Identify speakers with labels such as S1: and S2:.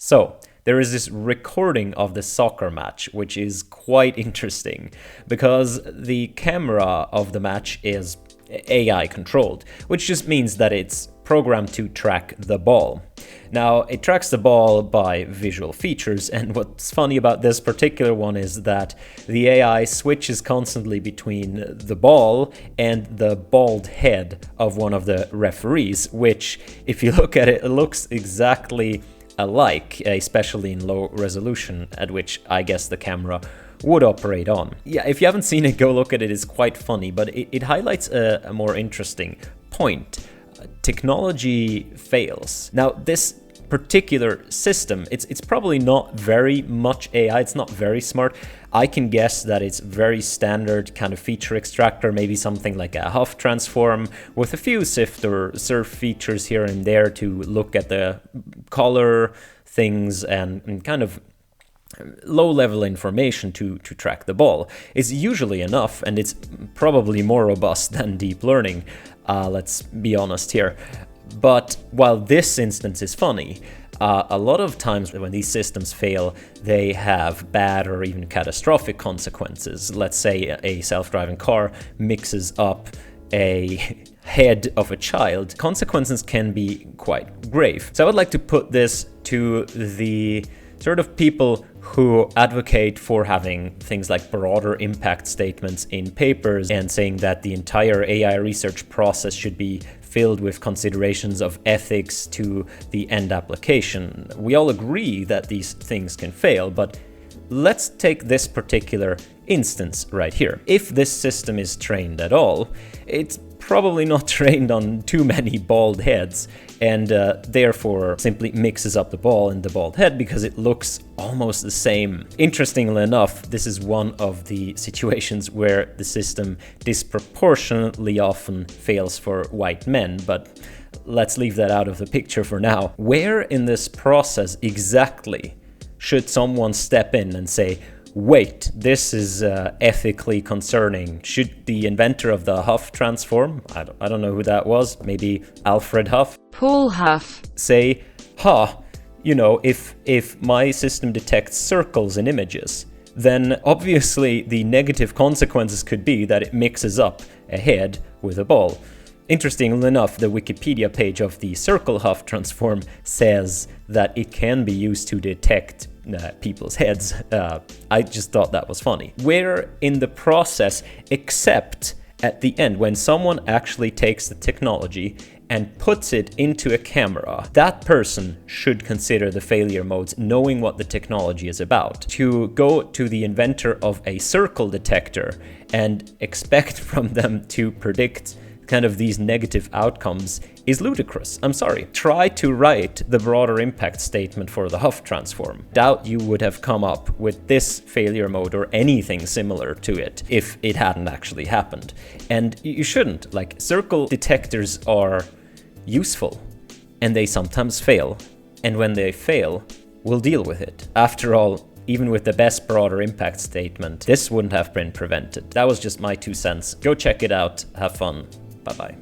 S1: So, there is this recording of the soccer match, which is quite interesting, because the camera of the match is AI controlled, which just means that it's programmed to track the ball. Now, it tracks the ball by visual features, and what's funny about this particular one is that the AI switches constantly between the ball and the bald head of one of the referees, which, if you look at it, it looks exactly alike, especially in low resolution, at which I guess the camera would operate on. Yeah, if you haven't seen it, go look at it. It's quite funny, but it highlights a more interesting point. Technology fails. Now, this particular system, it's probably not very much AI, it's not very smart. I can guess that it's very standard kind of feature extractor, maybe something like a Huff transform with a few sift or surf features here and there to look at the color things and kind of low-level information to track the ball. It's usually enough, and it's probably more robust than deep learning, let's be honest here. But while this instance is funny, a lot of times when these systems fail, they have bad or even catastrophic consequences. Let's say a self-driving car mixes up a head of a child. Consequences can be quite grave. So I would like to put this to the sort of people who advocate for having things like broader impact statements in papers and saying that the entire AI research process should be filled with considerations of ethics to the end application. We all agree that these things can fail, but let's take this particular instance right here. If this system is trained at all, it's probably not trained on too many bald heads, and therefore simply mixes up the ball and the bald head because it looks almost the same. Interestingly enough, this is one of the situations where the system disproportionately often fails for white men, but let's leave that out of the picture for now. Where in this process exactly should someone step in and say, wait, this is ethically concerning? Should the inventor of the Huff transform, I don't know who that was, maybe Alfred Huff?
S2: Paul Huff.
S1: Say, you know, if my system detects circles in images, then obviously the negative consequences could be that it mixes up a head with a ball. Interestingly enough, the Wikipedia page of the Circle Huff transform says that it can be used to detect people's heads. I just thought that was funny. Where in the process, except at the end, when someone actually takes the technology and puts it into a camera, that person should consider the failure modes, knowing what the technology is about. To go to the inventor of a circle detector and expect from them to predict kind of these negative outcomes is ludicrous. I'm sorry. Try to write the broader impact statement for the Huff transform. Doubt you would have come up with this failure mode or anything similar to it if it hadn't actually happened. And you shouldn't. Like, circle detectors are useful, and they sometimes fail. And when they fail, we'll deal with it. After all, even with the best broader impact statement, this wouldn't have been prevented. That was just my 2 cents. Go check it out. Have fun. Bye-bye.